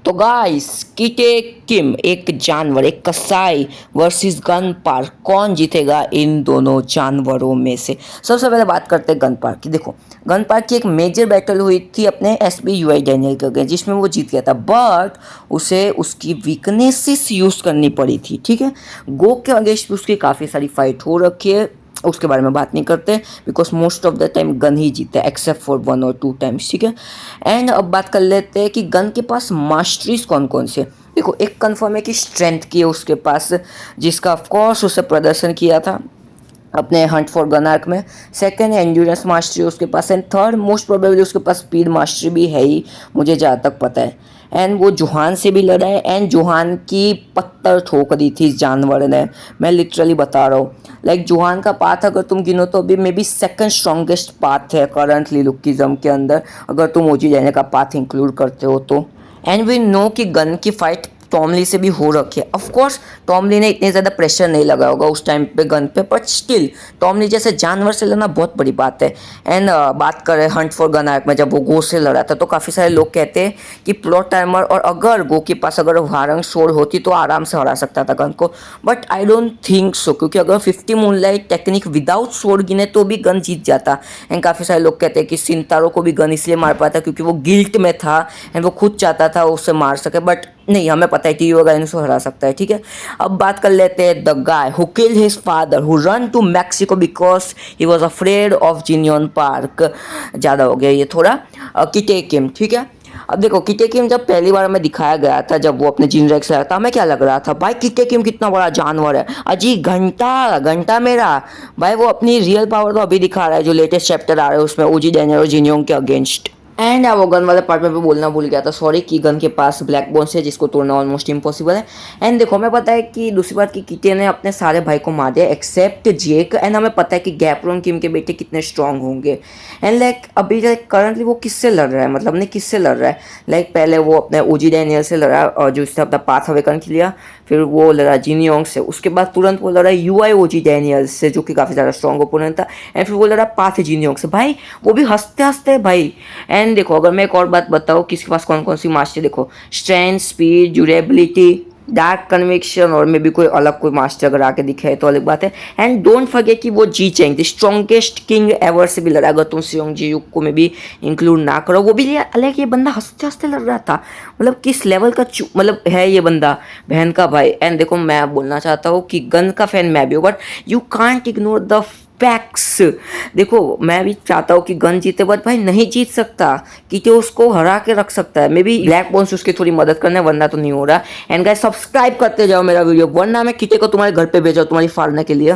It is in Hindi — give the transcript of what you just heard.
तो गाइस किटे किम एक जानवर एक कसाई वर्सेस गन पार्क, कौन जीतेगा इन दोनों जानवरों में से। सबसे पहले बात करते हैं गन पार्क की। देखो गन पार्क की एक मेजर बैटल हुई थी अपने एसबी यूआई डैनियल के अगेंस्ट, जिसमें वो जीत गया था, बट उसे उसकी वीकनेसेस यूज करनी पड़ी थी। ठीक है, गो के अगेंस्ट उसकी काफ़ी सारी फाइट हो रखी है, उसके बारे में बात नहीं करते because most of the time gun ही जीता है एक्सेप्ट फॉर 1 और 2 टाइम्स। ठीक है, एंड अब बात कर लेते हैं कि गन के पास मास्टरीज कौन कौन से। देखो एक कंफर्म है कि स्ट्रेंथ की है उसके पास, जिसका ऑफकोर्स उसे प्रदर्शन किया था अपने हंट फॉर गन आर्क में। सेकंड है एंड्योरेंस मास्टरी उसके पास, एंड थर्ड मोस्ट प्रोबेबली उसके पास स्पीड मास्टरी भी है ही, मुझे जहाँ तक पता है। एंड वो जोहान से भी लड़ा है, एंड जोहान की पत्थर ठोक दी थी इस जानवर ने, मैं लिटरली बता रहा हूँ। लाइक जोहान का पाथ अगर तुम गिनो तो अभी may be second strongest path है करंटली लुकिज्म के अंदर, अगर तुम ओजी जाने का पाथ इंक्लूड करते हो तो। एंड वी नो कि गन की फाइट टॉमली से भी हो रखी है। ऑफ कोर्स टॉमली ने इतने ज़्यादा प्रेशर नहीं लगाया होगा उस टाइम पे गन पे, बट स्टिल टॉमली जैसे जानवर से लड़ना बहुत बड़ी बात है। एंड बात करें हंट फॉर गन आर्क में जब वो गो से लड़ा था तो काफ़ी सारे लोग कहते हैं कि प्लॉट टाइमर और अगर गो के पास अगर वारंग शोर होती तो आराम से हरा सकता था गन को, but I don't think so, क्योंकि अगर 50 मूनलाइट टेक्निक विदाउट शोर गिने तो भी गन जीत जाता। एंड काफ़ी सारे लोग कहते हैं कि सिंतारो को भी गन इसलिए मार पाता क्योंकि वो गिल्ट में था एंड वो खुद चाहता था उससे मार सके, बट नहीं, हमें पता है कि टीओ गाइन उसको हरा सकता है। ठीक है, अब बात कर लेते हैं the guy who killed his father who ran to Mexico because he was afraid of Jinian Park. ज़्यादा हो गया ये थोड़ा। किटे किम, ठीक है, अब देखो किटे किम जब पहली बार में दिखाया गया था, जब वो अपने जिनरेक्स लाया था, हमें क्या लग रहा था भाई किटे किम कितना बड़ा जानवर है, अजी घंटा घंटा मेरा भाई, वो अपनी रियल पावर तो अभी दिखा रहा है जो लेटेस्ट चैप्टर आ रहा है उसमें ओजी डैनियल और जिनियोंग के अगेंस्ट। एंड वो गन वाले पार्ट में भी बोलना भूल गया था, सॉरी, कि गन के पास ब्लैक बोन्स है जिसको तोड़ना ऑलमोस्ट इम्पॉसिबल है। एंड देखो हमें पता है कि दूसरी बात कि किटे ने अपने सारे भाई को मार दिया एक्सेप्ट जेक, एंड हमें पता है कि गैप्रोन किम के बेटे कितने स्ट्रांग होंगे। एंड लाइक अभी करंटली वो किससे लड़ रहा है, मतलब नहीं किससे लड़ रहा है, लाइक पहले वो अपने ओजी डैनियल से लड़ा और जो उसने अपना पाथ अवेकन लिया, फिर वो लड़ा जिनियोंग से, उसके बाद तुरंत वो लड़ा यूआई ओजी डैनियल से जो कि काफ़ी ज़्यादा स्ट्रॉन्ग ओपोनेंट था, एंड फिर वो लड़ा पाथ जिनियोंग से। भाई वो भी हंसते हंसते भाई। एंड देखो अगर मैं एक और बात बताऊँ किसके पास कौन कौन सी मास्टर, देखो strength, speed, durability, dark conviction और मे भी कोई अलग कोई मास्टर अगर आके दिखे तो अलग बात है। एंड डोंट फॉरगेट कि वो Ji Cheng the strongest king ever से भी लड़ा, अगर तुम सियोंग जी युग को में भी इंक्लूड ना करो, वो भी अलग, ये बंदा हंसते हंसते लड़ रहा था, मतलब किस लेवल का मतलब है ये बंदा, बहन का भाई। एंड देखो मैं बोलना चाहता हूँ कि गन का फैन मैं भी हूँ, but you can't ignore the facts. देखो मैं भी चाहता हूँ कि गन जीते, बट भाई नहीं जीत सकता, क्योंकि उसको हरा के रख सकता है, मे बी ब्लैक बोन्स उसकी थोड़ी मदद करने, वरना तो नहीं हो रहा। एंड गाइस सब्सक्राइब करते जाओ मेरा वीडियो, वरना मैं किटे को तुम्हारे घर पे भेजा तुम्हारी फाड़ने के लिए।